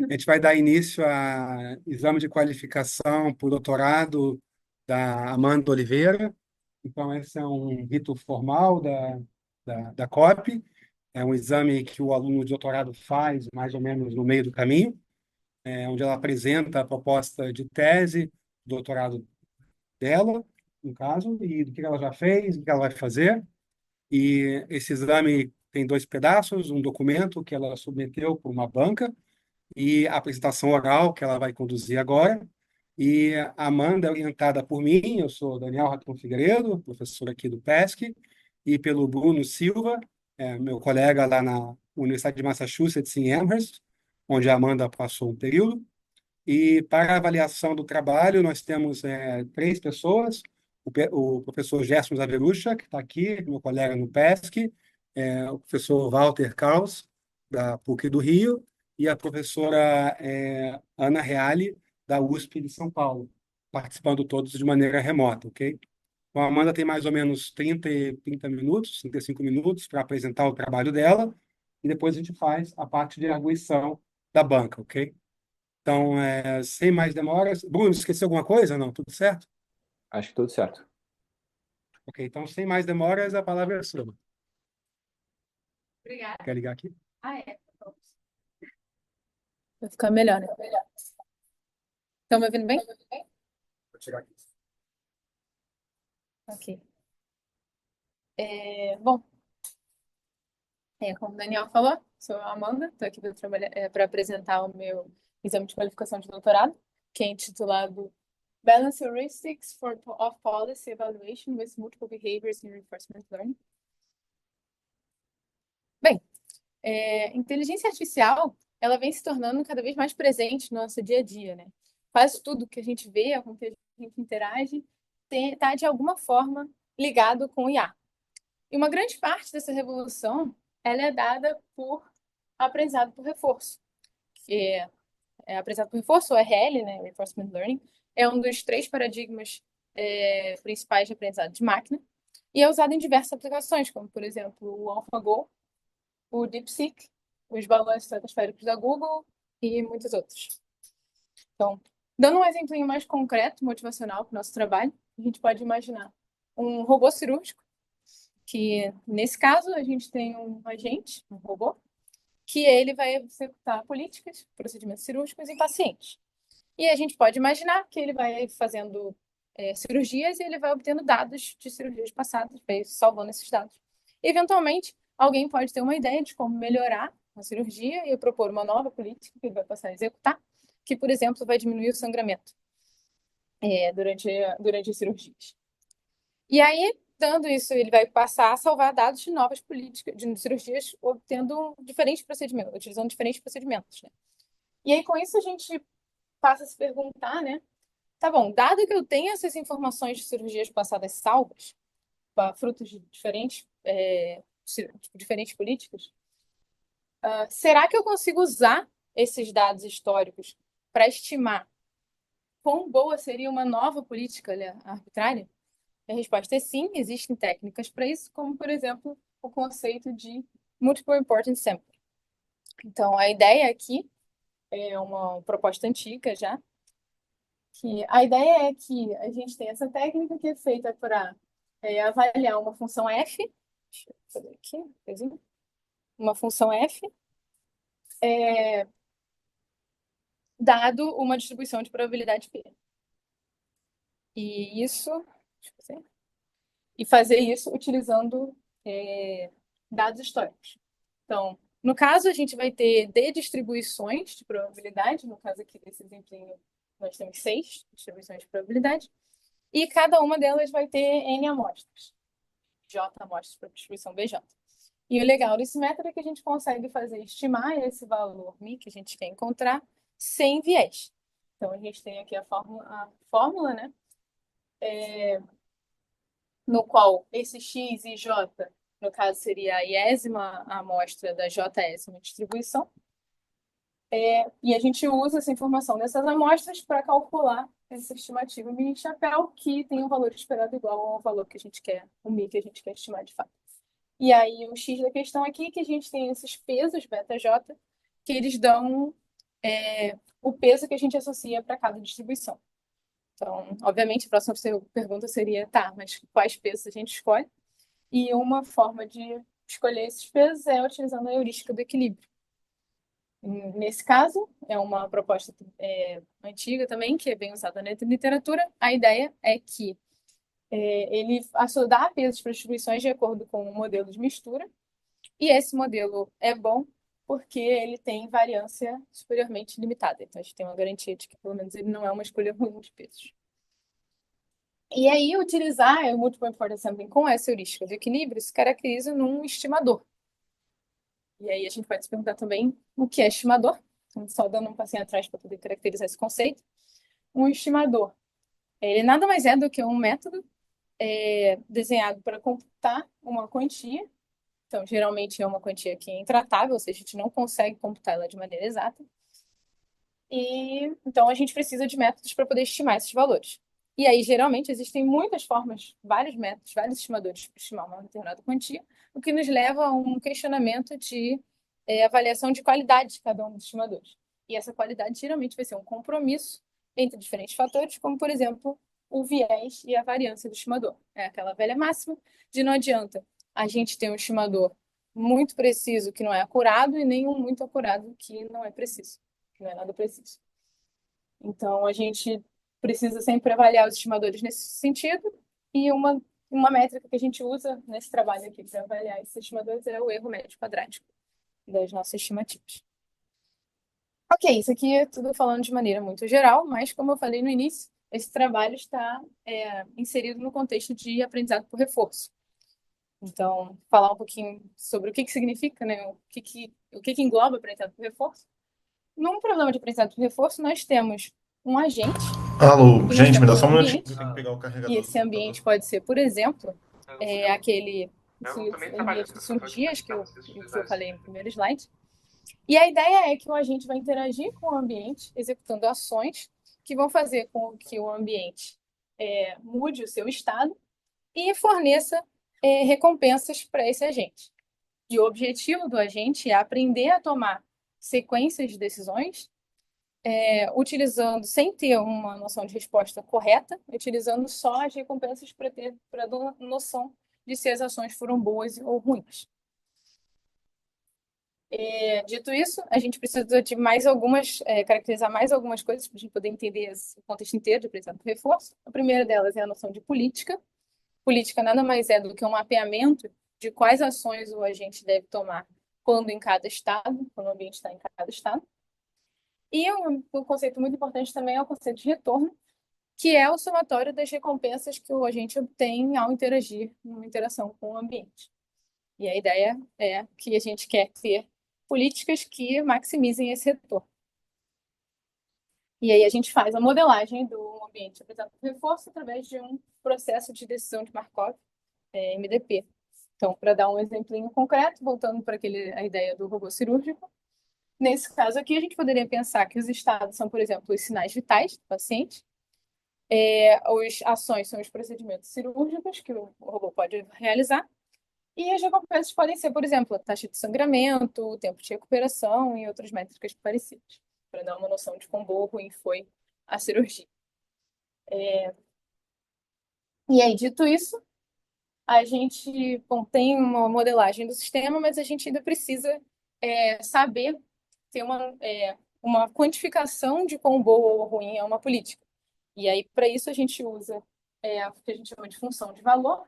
A gente vai dar início a exame de qualificação para o doutorado da Amanda Oliveira. Então, esse é um rito formal da COP. É um exame que o aluno de doutorado faz mais ou menos no meio do caminho, onde ela apresenta a proposta de tese, doutorado dela, no caso, e do que ela já fez, o que ela vai fazer. E esse exame tem dois pedaços, um documento que ela submeteu por uma banca e a apresentação oral que ela vai conduzir agora. E a Amanda é orientada por mim, eu sou Daniel Raton Figueiredo, professor aqui do PESC, e pelo Bruno Silva, meu colega lá na Universidade de Massachusetts, em Amherst, onde a Amanda passou um período. E para a avaliação do trabalho, nós temos três pessoas. O professor Gerson Zaverucha, que está aqui, meu colega no PESC, o professor Walter Kraus, da PUC do Rio, e a professora Ana Reale, da USP de São Paulo, participando todos de maneira remota, ok? Então, a Amanda tem mais ou menos 30 minutos, 35 minutos para apresentar o trabalho dela, e depois a gente faz a parte de arguição da banca, ok? Então, sem mais demoras. Bruno, esqueceu alguma coisa? Não, tudo certo? Acho que tudo certo. Ok, então, sem mais demoras, a palavra é sua. Obrigada. Quer ligar aqui? Ah, é. Vai ficar melhor, né? Estão me ouvindo bem? Vou tirar aqui. Ok. Bom, como o Daniel falou, sou a Amanda, estou aqui para apresentar o meu exame de qualificação de doutorado, que é intitulado Balance Heuristics of Policy Evaluation with Multiple Behaviors in Reinforcement Learning. Bem, inteligência artificial, ela vem se tornando cada vez mais presente no nosso dia a dia, né? Quase tudo que a gente vê, com que a gente interage, está de alguma forma ligado com o IA. E uma grande parte dessa revolução, ela é dada por aprendizado por reforço, que aprendizado por reforço, o RL, né, Reinforcement Learning, é um dos três paradigmas principais de aprendizado de máquina e é usado em diversas aplicações, como, por exemplo, o AlphaGo, o DeepSeek, os balões estratosféricos da Google e muitos outros. Então, dando um exemplo mais concreto, motivacional para o nosso trabalho, a gente pode imaginar um robô cirúrgico, que nesse caso a gente tem um agente, um robô, que ele vai executar políticas, procedimentos cirúrgicos em pacientes. E a gente pode imaginar que ele vai fazendo cirurgias e ele vai obtendo dados de cirurgias passadas, vai salvando esses dados. Eventualmente, alguém pode ter uma ideia de como melhorar a cirurgia e propor uma nova política que ele vai passar a executar, que, por exemplo, vai diminuir o sangramento durante as cirurgias. E aí, dando isso, ele vai passar a salvar dados de novas políticas, de cirurgias, obtendo diferentes procedimentos, utilizando diferentes procedimentos, né? E aí, com isso, a gente passa a se perguntar, né? Tá bom, dado que eu tenho essas informações de cirurgias passadas salvas, frutos de diferentes políticas, será que eu consigo usar esses dados históricos para estimar quão boa seria uma nova política, né, arbitrária? A resposta é sim, existem técnicas para isso, como, por exemplo, o conceito de Multiple Important Sample. Então, a ideia aqui é uma proposta antiga já, que a ideia é que a gente tem essa técnica que é feita para avaliar uma função f, deixa eu fazer aqui, uma função f, dado uma distribuição de probabilidade p. E isso, deixa eu ver, e fazer isso utilizando dados históricos. Então, no caso, a gente vai ter D distribuições de probabilidade, no caso aqui desse exemplinho, nós temos 6 distribuições de probabilidade, e cada uma delas vai ter N amostras, J amostras para distribuição BJ. E o legal desse método é que a gente consegue estimar esse valor μ que a gente quer encontrar sem viés. Então, a gente tem aqui a fórmula, né? No qual esse x e j, no caso, seria a iésima amostra da jésima distribuição. E a gente usa essa informação dessas amostras para calcular essa estimativa μ chapéu, que tem um valor esperado igual ao valor que a gente quer, o μ que a gente quer estimar de fato. E aí, o x da questão aqui é que a gente tem esses pesos, beta j, que eles dão o peso que a gente associa para cada distribuição. Então, obviamente, a próxima pergunta seria, tá, mas quais pesos a gente escolhe? E uma forma de escolher esses pesos é utilizando a heurística do equilíbrio. Nesse caso, é uma proposta antiga também, que é bem usada na literatura. A ideia é que ele dá pesos para distribuições de acordo com um modelo de mistura, e esse modelo é bom porque ele tem variância superiormente limitada. Então, a gente tem uma garantia de que, pelo menos, ele não é uma escolha ruim de pesos. E aí, utilizar o Multiple Importance Sampling com essa heurística de equilíbrio se caracteriza num estimador. E aí, a gente pode se perguntar também o que é estimador. Então, só dando um passinho atrás para poder caracterizar esse conceito. Um estimador, ele nada mais é do que um método desenhado para computar uma quantia. Então, geralmente é uma quantia que é intratável, ou seja, a gente não consegue computar ela de maneira exata. E então a gente precisa de métodos para poder estimar esses valores. E aí, geralmente, existem muitas formas, vários métodos, vários estimadores para estimar uma determinada quantia, o que nos leva a um questionamento de avaliação de qualidade de cada um dos estimadores. E essa qualidade geralmente vai ser um compromisso entre diferentes fatores, como, por exemplo, o viés e a variância do estimador. É aquela velha máxima de não adianta a gente ter um estimador muito preciso que não é acurado e nenhum muito acurado que não é preciso, que não é nada preciso. Então, a gente precisa sempre avaliar os estimadores nesse sentido, e uma métrica que a gente usa nesse trabalho aqui para avaliar esses estimadores é o erro médio quadrático das nossas estimativas. Ok, isso aqui é tudo falando de maneira muito geral, mas como eu falei no início, esse trabalho está inserido no contexto de aprendizado por reforço. Então, falar um pouquinho sobre o que significa, né, o que engloba aprendizado por reforço. Num problema de aprendizado por reforço, nós temos um agente Alô, e nós gente, me temos dá um só um minutinho que ambiente. eu tenho que pegar o E carregador do esse computador. ambiente pode ser, por exemplo, aquele ambiente de cirurgias que eu falei no primeiro slide. E a ideia é que o agente vai interagir com o ambiente, executando ações que vão fazer com que o ambiente mude o seu estado e forneça recompensas para esse agente. E o objetivo do agente é aprender a tomar sequências de decisões, utilizando, sem ter uma noção de resposta correta, utilizando só as recompensas para ter noção de se as ações foram boas ou ruins. Dito isso, a gente precisa de mais caracterizar mais algumas coisas para a gente poder entender o contexto inteiro de aprendizado por reforço. A primeira delas é a noção de política. Política nada mais é do que um mapeamento de quais ações o agente deve tomar quando em cada estado, quando o ambiente está em cada estado. E um conceito muito importante também é o conceito de retorno, que é o somatório das recompensas que o agente obtém ao interagir numa interação com o ambiente. E a ideia é que a gente quer ter políticas que maximizem esse retorno. E aí a gente faz a modelagem do ambiente apresentado por reforço através de um processo de decisão de Markov, MDP. Então, para dar um exemplinho concreto, voltando para a ideia do robô cirúrgico, nesse caso aqui, a gente poderia pensar que os estados são, por exemplo, os sinais vitais do paciente, as ações são os procedimentos cirúrgicos que o robô pode realizar, e as recompensas podem ser, por exemplo, a taxa de sangramento, o tempo de recuperação e outras métricas parecidas, para dar uma noção de quão boa ou ruim foi a cirurgia. E aí, dito isso, a gente tem uma modelagem do sistema, mas a gente ainda precisa saber ter uma quantificação de quão boa ou ruim é uma política. E aí, para isso, a gente usa o que a gente chama de função de valor.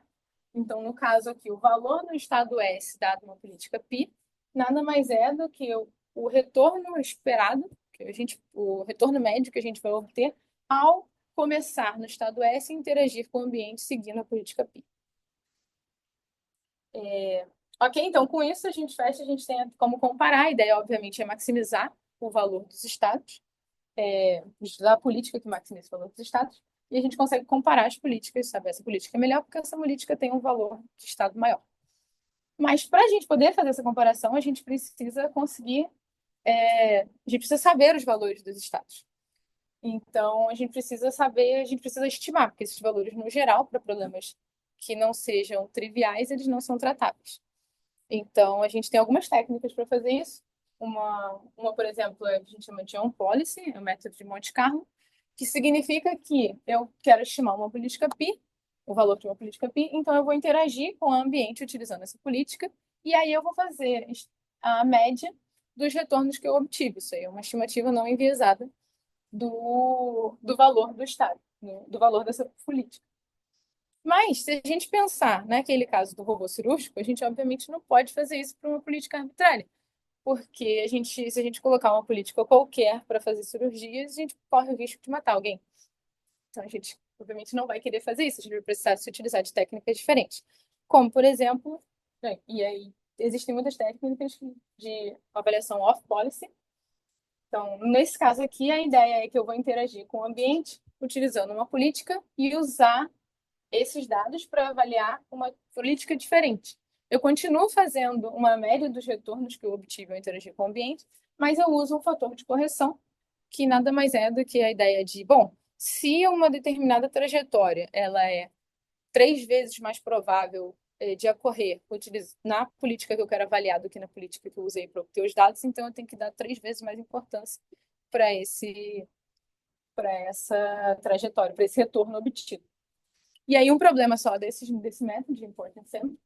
Então, no caso aqui, o valor no estado S dado uma política π, nada mais é do que o retorno esperado, o retorno médio que a gente vai obter ao começar no estado S e interagir com o ambiente seguindo a política π. Ok, então com isso a gente tem como comparar. A ideia, obviamente, é maximizar o valor dos estados, estudar a política que maximiza o valor dos estados, e a gente consegue comparar as políticas, saber essa política é melhor porque essa política tem um valor de estado maior. Mas para a gente poder fazer essa comparação, a gente precisa saber os valores dos estados. Então, a gente precisa estimar, porque esses valores, no geral, para problemas que não sejam triviais, eles não são tratáveis. Então, a gente tem algumas técnicas para fazer isso. por exemplo, a gente chama de on-policy, é o método de Monte Carlo, que significa que eu quero estimar uma política π, o valor de uma política π, então eu vou interagir com o ambiente utilizando essa política, e aí eu vou fazer a média dos retornos que eu obtive. Isso aí é uma estimativa não enviesada do valor do Estado, do valor dessa política. Mas, se a gente pensar naquele caso do robô cirúrgico, a gente obviamente não pode fazer isso para uma política arbitrária, porque se a gente colocar uma política qualquer para fazer cirurgias, a gente corre o risco de matar alguém. Então, a gente obviamente não vai querer fazer isso, a gente vai precisar se utilizar de técnicas diferentes. Como, por exemplo, e aí existem muitas técnicas de avaliação off-policy. Então, nesse caso aqui, a ideia é que eu vou interagir com o ambiente utilizando uma política e usar esses dados para avaliar uma política diferente. Eu continuo fazendo uma média dos retornos que eu obtive ao interagir com o ambiente, mas eu uso um fator de correção, que nada mais é do que a ideia de, bom, se uma determinada trajetória ela é 3 vezes mais provável de ocorrer na política que eu quero avaliar do que na política que eu usei para obter os dados, então eu tenho que dar 3 vezes mais importância para essa trajetória, para esse retorno obtido. E aí um problema só desse método de importance sample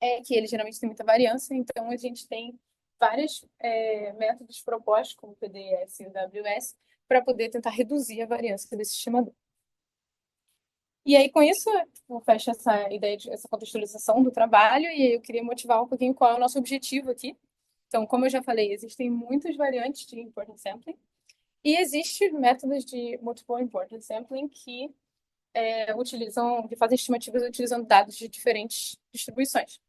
é que ele geralmente tem muita variância, então a gente tem vários métodos propostos, como o PDS e o WS, para poder tentar reduzir a variância desse estimador. E aí, com isso, eu fecho essa ideia essa contextualização do trabalho, e eu queria motivar um pouquinho qual é o nosso objetivo aqui. Então, como eu já falei, existem muitas variantes de importance sampling, e existem métodos de multiple importance sampling que que fazem estimativas utilizando dados de diferentes distribuições.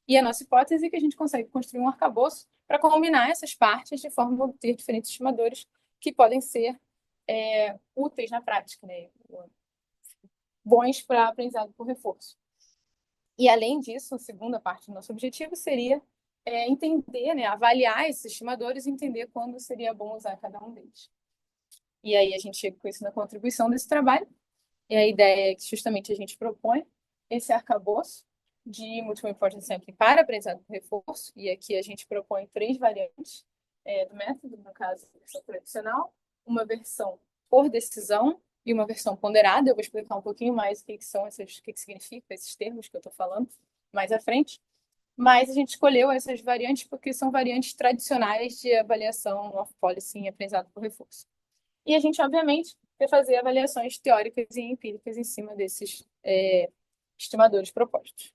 E a nossa hipótese é que a gente consegue construir um arcabouço para combinar essas partes de forma a obter diferentes estimadores que podem ser úteis na prática, né? Bons para aprendizado por reforço. E, além disso, a segunda parte do nosso objetivo seria entender, né, avaliar esses estimadores e entender quando seria bom usar cada um deles. E aí a gente chega com isso na contribuição desse trabalho. E a ideia é que justamente a gente propõe esse arcabouço de Multiple Importance Sampling para aprendizado por reforço. E aqui a gente propõe 3 variantes do método, no caso, a versão tradicional, uma versão por decisão e uma versão ponderada. Eu vou explicar um pouquinho mais o que são o que significa esses termos que eu estou falando mais à frente. Mas a gente escolheu essas variantes porque são variantes tradicionais de avaliação off-policy em aprendizado por reforço. E a gente, obviamente, vai fazer avaliações teóricas e empíricas em cima desses estimadores propostos.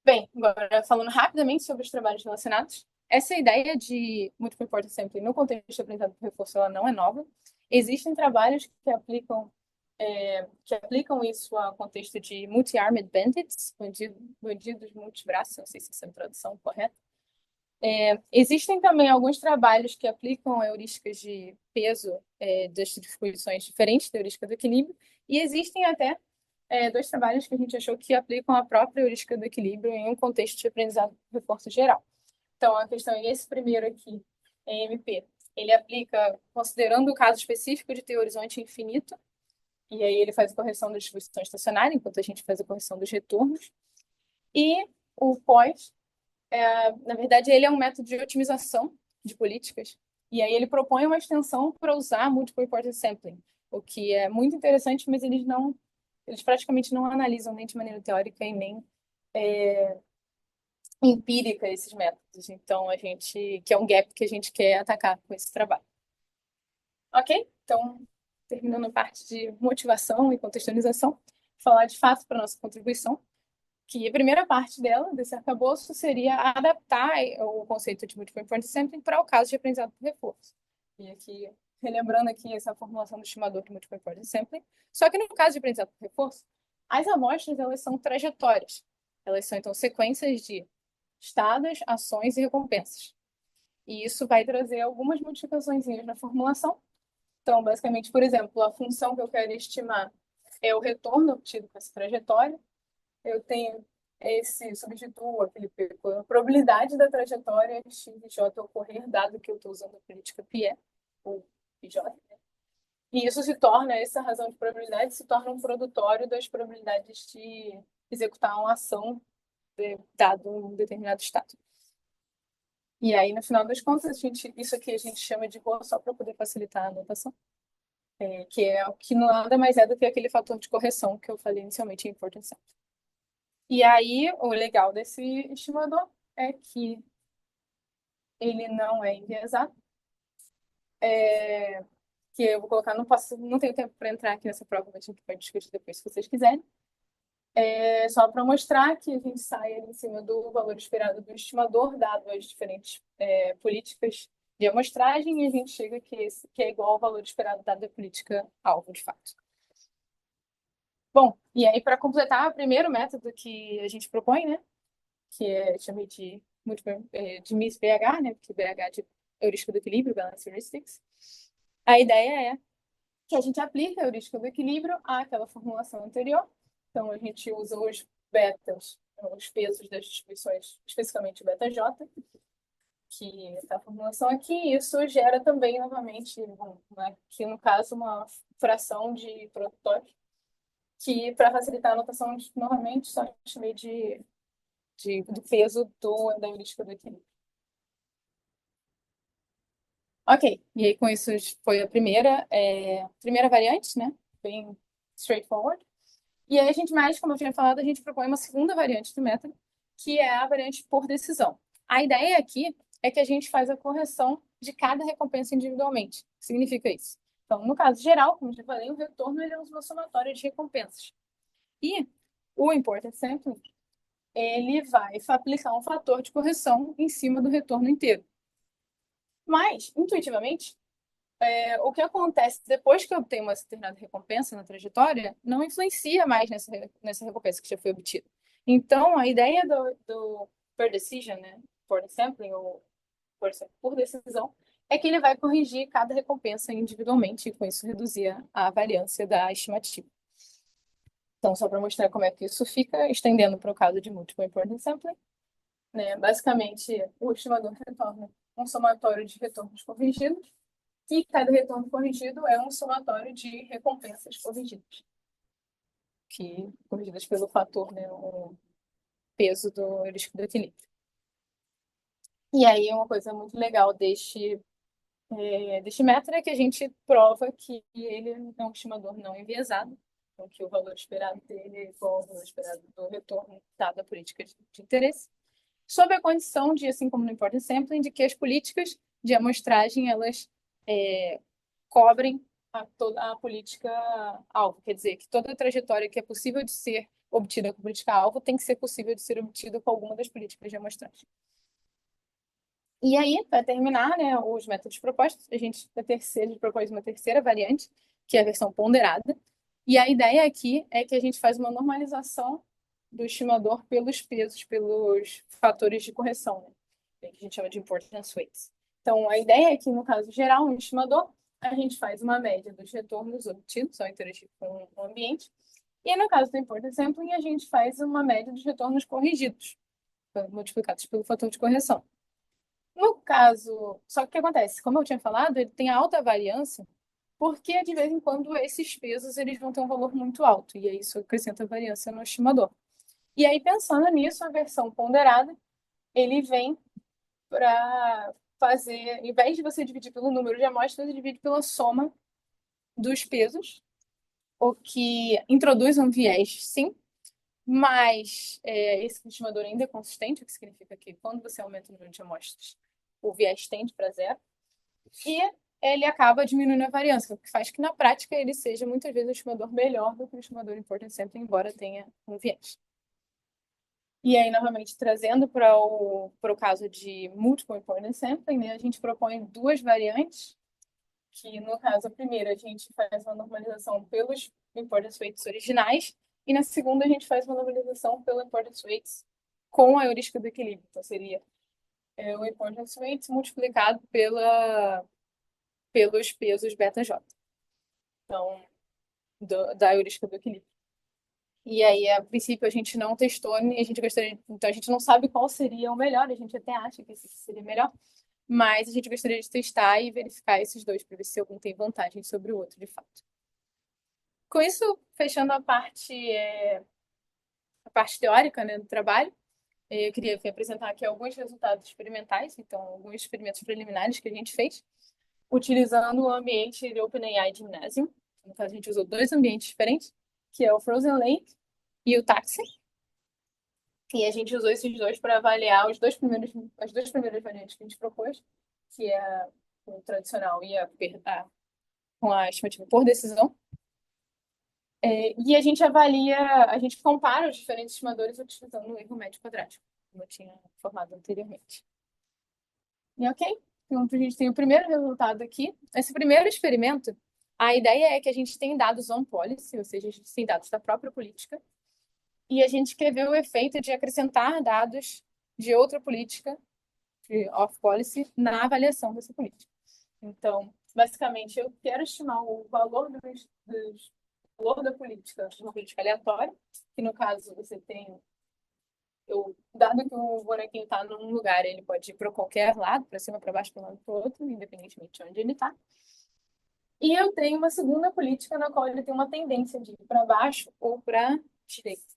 Bem, agora falando rapidamente sobre os trabalhos relacionados, essa ideia de Multiple Importance Sampling no contexto de aprendizado por reforço ela não é nova. Existem trabalhos que aplicam isso ao contexto de Multi-Armed Bandits, bandidos multibraços, não sei se essa é a tradução correta. Existem também alguns trabalhos que aplicam heurísticas de peso das distribuições diferentes da heurística do equilíbrio, e existem até 2 trabalhos que a gente achou que aplicam a própria heurística do equilíbrio em um contexto de aprendizado por reforço geral. Então, a questão é esse primeiro aqui, MP, ele aplica considerando o caso específico de ter horizonte infinito, e aí ele faz a correção da distribuição estacionária, enquanto a gente faz a correção dos retornos. E o pós, na verdade, ele é um método de otimização de políticas, e aí ele propõe uma extensão para usar Multiple Importance Sampling, o que é muito interessante, mas eles praticamente não analisam nem de maneira teórica e nem empírica esses métodos. Então, que é um gap que a gente quer atacar com esse trabalho. Ok? Então, terminando a parte de motivação e contextualização, falar de fato para a nossa contribuição, que a primeira parte dela, desse arcabouço, seria adaptar o conceito de Multiple Importance Sampling para o caso de aprendizado por reforço. E aqui, relembrando aqui essa formulação do estimador de Multiple Importance Sampling, só que no caso de aprendizado por reforço, as amostras elas são trajetórias. Elas são, então, sequências de estados, ações e recompensas. E isso vai trazer algumas modificações na formulação. Então, basicamente, por exemplo, a função que eu quero estimar é o retorno obtido com essa trajetória. Eu tenho substituo a probabilidade da trajetória x e j ocorrer, dado que eu estou usando a política PIE, ou PJ, né? E isso essa razão de probabilidade se torna um produtório das probabilidades de executar uma ação dado um determinado estado. E aí, no final das contas, isso aqui a gente chama de rho só para poder facilitar a anotação, que é o que nada mais é do que aquele fator de correção que eu falei inicialmente em importance sample. E aí, o legal desse estimador é que ele não é enviesado, que eu vou colocar, não tenho tempo para entrar aqui nessa prova, mas a gente pode discutir depois se vocês quiserem. É só para mostrar que a gente sai ali em cima do valor esperado do estimador, dado as diferentes políticas de amostragem, e a gente chega que é igual ao valor esperado dado a política alvo, de fato. Bom, e aí para completar, o primeiro método que a gente propõe, né, que chamei de MIS-BH, né, porque BH é de heurística do equilíbrio, Balance Heuristics. A ideia é que a gente aplica a heurística do equilíbrio àquela formulação anterior. Então, a gente usa os betas, os pesos das distribuições, especificamente o beta J, que está a formulação aqui, e isso gera também, novamente, né, que no caso, uma fração de produtor, que para facilitar a anotação, novamente, só chamei do peso da heurística do equilíbrio. Ok, e aí com isso foi a primeira variante, né? Bem straightforward. E aí como eu tinha falado, a gente propõe uma segunda variante do método, que é a variante por decisão. A ideia aqui é que a gente faz a correção de cada recompensa individualmente. O que significa isso? Então, no caso geral, como eu já falei, o retorno é uma somatória de recompensas. E o important sampling, ele vai aplicar um fator de correção em cima do retorno inteiro. Mas, intuitivamente, o que acontece depois que eu obtenho uma determinada recompensa na trajetória não influencia mais nessa recompensa que já foi obtida. Então, a ideia do per decision, né, for sampling, ou por decisão, é que ele vai corrigir cada recompensa individualmente e, com isso, reduzir a variância da estimativa. Então, só para mostrar como é que isso fica, estendendo para o caso de Multiple Important Sampling, né, basicamente, o estimador retorna um somatório de retornos corrigidos, e cada retorno corrigido é um somatório de recompensas corrigidas pelo fator, né, o peso do heurístico do equilíbrio. E aí, uma coisa muito legal deste método é que a gente prova que ele é um estimador não enviesado, então que o valor esperado dele é igual ao valor esperado do retorno dado à política de interesse, sob a condição de, assim como no Important Sampling, de que as políticas de amostragem, elas cobrem toda a política-alvo. Quer dizer, que toda a trajetória que é possível de ser obtida com política-alvo tem que ser possível de ser obtida com alguma das políticas de amostragem. E aí, para terminar, né, os métodos propostos, a gente propôs uma terceira variante, que é a versão ponderada. E a ideia aqui é que a gente faz uma normalização do estimador pelos pesos, pelos fatores de correção, né, que a gente chama de importance weights. Então, a ideia é que, no caso geral, no estimador, a gente faz uma média dos retornos obtidos ao interagir com o ambiente. E no caso do importance sampling, a gente faz uma média dos retornos corrigidos, multiplicados pelo fator de correção. No caso, só que o que acontece? Como eu tinha falado, ele tem alta variância, porque de vez em quando esses pesos eles vão ter um valor muito alto, e aí isso acrescenta variância no estimador. E aí, pensando nisso, a versão ponderada, ele vem para fazer, em vez de você dividir pelo número de amostras, você divide pela soma dos pesos, o que introduz um viés, sim, mas esse estimador ainda é consistente, o que significa que quando você aumenta o número de amostras, o viés tende para zero, e ele acaba diminuindo a variância, o que faz que na prática ele seja muitas vezes um estimador melhor do que o estimador important sampling, embora tenha um viés. E aí, novamente, trazendo para o caso de multiple important sampling, né, a gente propõe duas variantes, que no caso, a primeira, a gente faz uma normalização pelos importance weights originais, e na segunda, a gente faz uma normalização pelo importance weights com a heurística do equilíbrio. Então, seria o importance weights multiplicado pelos pesos beta-J. Então, da heurística do equilíbrio. E aí, a princípio, a gente não testou, e a gente gostaria, então a gente não sabe qual seria o melhor, a gente até acha que esse seria melhor, mas a gente gostaria de testar e verificar esses dois para ver se algum tem vantagem sobre o outro, de fato. Com isso, fechando a parte teórica, né, do trabalho, Eu queria apresentar aqui alguns resultados experimentais, então, alguns experimentos preliminares que a gente fez, utilizando o ambiente de OpenAI Gymnasium. No caso, a gente usou dois ambientes diferentes, que é o Frozen Lake e o Taxi. E a gente usou esses dois para avaliar as duas primeiras variantes que a gente propôs, que é o tradicional e com a estimativa por decisão. E a gente a gente compara os diferentes estimadores utilizando o erro médio quadrático, como eu tinha informado anteriormente. E ok, então a gente tem o primeiro resultado aqui. Esse primeiro experimento, a ideia é que a gente tem dados on-policy, ou seja, a gente tem dados da própria política, e a gente escreveu o efeito de acrescentar dados de outra política, de off-policy, na avaliação dessa política. Então, basicamente, eu quero estimar o valor valor da política, uma política aleatória, que no caso você tem dado que o bonequinho está num lugar, ele pode ir para qualquer lado, para cima, para baixo, para um lado, para o outro, independentemente de onde ele está. E eu tenho uma segunda política na qual ele tem uma tendência de ir para baixo ou para direita.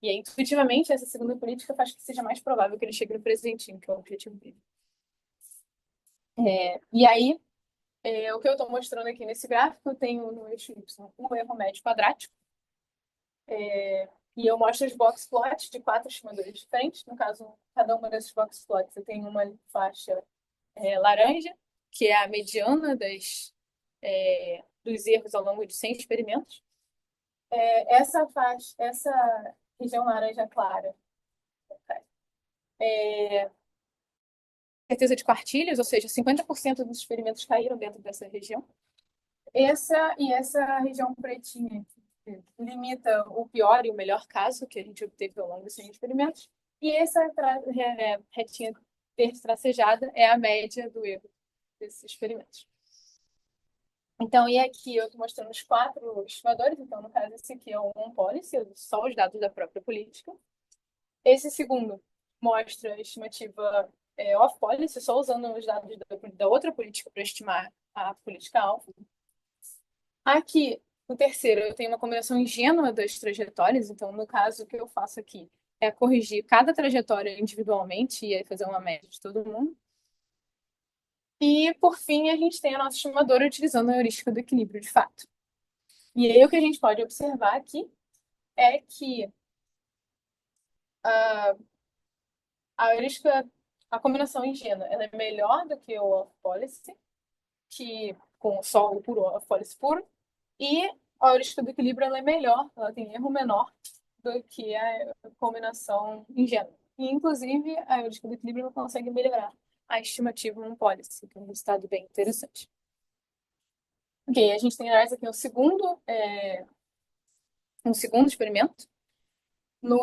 E aí, intuitivamente, essa segunda política faz que seja mais provável que ele chegue no presentinho, que é o objetivo dele. E aí, o que eu estou mostrando aqui nesse gráfico, eu tenho no eixo Y um erro médio quadrático, e eu mostro os box plots de 4 estimadores diferentes. No caso, cada uma desses box plots eu tenho uma faixa laranja, que é a mediana dos erros ao longo de 100 experimentos. Essa região laranja clara, certeza de quartilhas, ou seja, 50% dos experimentos caíram dentro dessa região. Essa região pretinha limita o pior e o melhor caso que a gente obteve ao longo dos 100 experimentos. E essa retinha verde tracejada é a média do erro desses experimentos. Então, e aqui eu estou mostrando os 4 estimadores. Então, no caso, esse aqui é o on-policy, só os dados da própria política. Esse segundo mostra a estimativa off-policy, só usando os dados da outra política para estimar a política-alvo. Aqui, no terceiro, eu tenho uma combinação ingênua das trajetórias. Então, no caso, o que eu faço aqui é corrigir cada trajetória individualmente e aí fazer uma média de todo mundo. E, por fim, a gente tem a nossa estimadora utilizando a heurística do equilíbrio, de fato. E aí, o que a gente pode observar aqui é que a combinação ingênua, ela é melhor do que o off-policy, que com só o puro off-policy puro, e a heurística do equilíbrio ela é melhor, ela tem erro menor do que a combinação ingênua. E, inclusive, a heurística do equilíbrio não consegue melhorar a estimativa on-policy, que é um resultado bem interessante. Ok, a gente tem aqui um segundo experimento.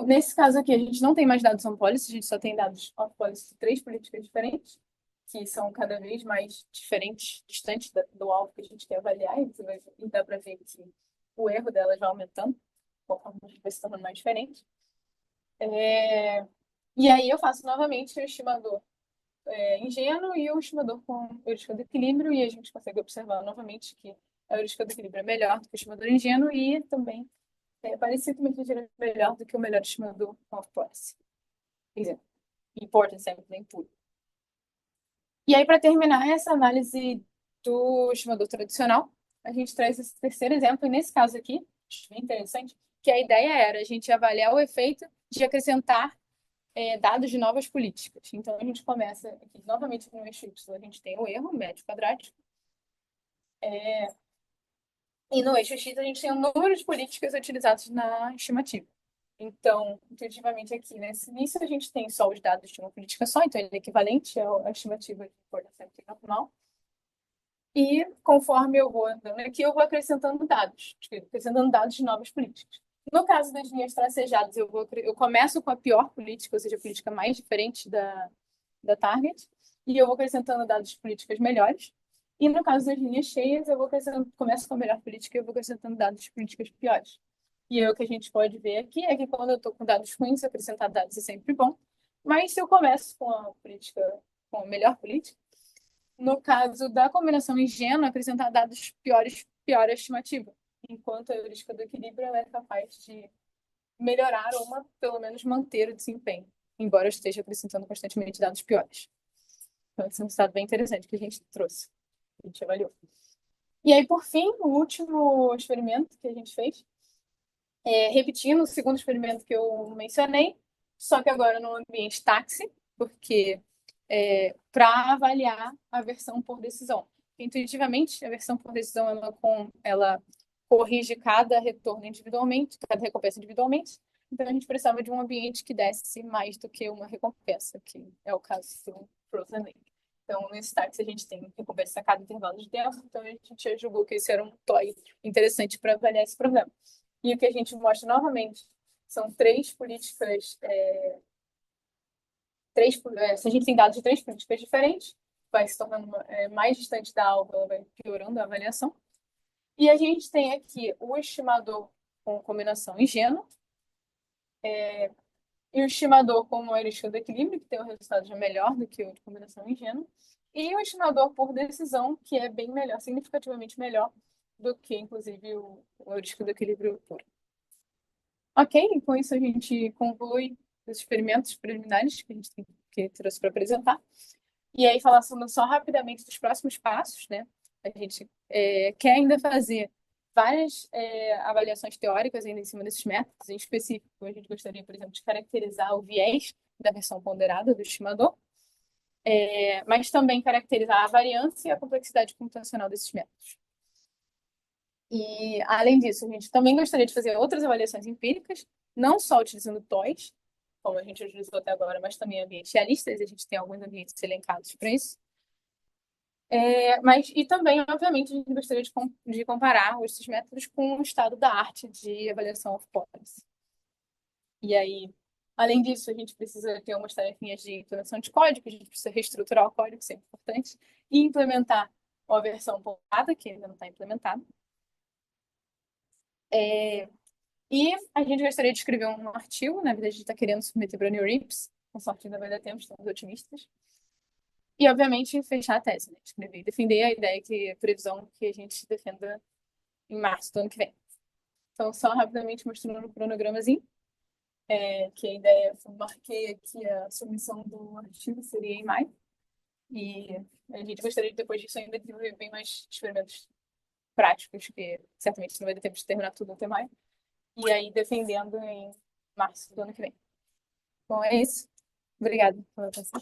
Nesse caso aqui, a gente não tem mais dados on-policy, a gente só tem dados off-policy de 3 políticas diferentes, que são cada vez mais diferentes, distantes do alvo que a gente quer avaliar, e dá para ver que o erro delas vai aumentando, conforme a gente vai se tornando mais diferente. E aí eu faço novamente o estimador ingênuo e o estimador com heurística do equilíbrio, e a gente consegue observar novamente que a heurística do equilíbrio é melhor do que o estimador ingênuo e também parecido, mas ligeiramente melhor do que o melhor estimador off-policy. Importance sampling puro. E aí, para terminar essa análise do estimador tradicional, a gente traz esse terceiro exemplo, e nesse caso aqui, acho bem interessante, que a ideia era a gente avaliar o efeito de acrescentar dados de novas políticas. Então, a gente começa aqui, novamente no eixo Y, a gente tem o erro médio quadrático. E no eixo X, a gente tem o número de políticas utilizadas na estimativa. Então, intuitivamente aqui, nesse início, a gente tem só os dados de uma política só, então ele é equivalente à estimativa de importância normal. E conforme eu vou andando aqui, eu vou acrescentando dados de novas políticas. No caso das linhas tracejadas, eu começo com a pior política, ou seja, a política mais diferente da target, e eu vou acrescentando dados de políticas melhores. E no caso das linhas cheias, começo com a melhor política e eu vou acrescentando dados de políticas piores. E aí, o que a gente pode ver aqui é que quando eu estou com dados ruins, acrescentar dados é sempre bom. Mas se eu começo com a melhor política, no caso da combinação ingênua, acrescentar dados piores piora a estimativa, enquanto a heurística do equilíbrio ela é capaz de melhorar ou pelo menos manter o desempenho, embora eu esteja acrescentando constantemente dados piores. Então, esse é um resultado bem interessante que a gente trouxe, a gente avaliou. E aí, por fim, o último experimento que a gente fez, repetindo o segundo experimento que eu mencionei, só que agora no ambiente táxi, porque para avaliar a versão por decisão. Intuitivamente, a versão por decisão ela corrige cada retorno individualmente, cada recompensa individualmente. Então, a gente precisava de um ambiente que desse mais do que uma recompensa, que é o caso do Frozen Lake. Então, nesse táxi, a gente tem recompensa a cada intervalo de tempo. Então, a gente julgou que esse era um toy interessante para avaliar esse problema. E o que a gente mostra novamente são três políticas. Se a gente tem dados de três políticas diferentes, vai se tornando mais distante da alva, ela vai piorando a avaliação. E a gente tem aqui o estimador com combinação ingênua, e o estimador com uma heurística do equilíbrio, que tem um resultado já melhor do que o de combinação ingênua, e o estimador por decisão, que é bem melhor, significativamente melhor do que, inclusive, o heurístico do equilíbrio puro. Ok, e com isso a gente conclui os experimentos preliminares que a gente que trouxe para apresentar. E aí, falando só rapidamente dos próximos passos, né? A gente quer ainda fazer várias avaliações teóricas ainda em cima desses métodos. Em específico, a gente gostaria, por exemplo, de caracterizar o viés da versão ponderada do estimador, mas também caracterizar a variância e a complexidade computacional desses métodos. E, além disso, a gente também gostaria de fazer outras avaliações empíricas, não só utilizando TOIs, como a gente utilizou até agora, mas também ambientes realistas, e a gente tem alguns ambientes elencados para isso. E também, obviamente, a gente gostaria de comparar esses métodos com o estado da arte de avaliação off-policy. E aí, além disso, a gente precisa ter umas tarefinhas de implementação de código, a gente precisa reestruturar o código, isso é importante, e implementar uma versão ponderada, que ainda não está implementada. E a gente gostaria de escrever um artigo, na verdade, a gente está querendo submeter para a NeurIPS, com sorte ainda vai dar tempo, estamos otimistas. E, obviamente, fechar a tese, né? Escrever e defender a ideia que a previsão que a gente defenda em março do ano que vem. Então, só rapidamente mostrando o cronogramazinho, que a ideia, eu marquei aqui a submissão do artigo, seria em maio. E a gente gostaria de, depois disso, ainda desenvolver bem mais experimentos práticos, que certamente não vai ter tempo de terminar tudo até maio. E aí, defendendo em março do ano que vem. Bom, é isso. Obrigada pela atenção.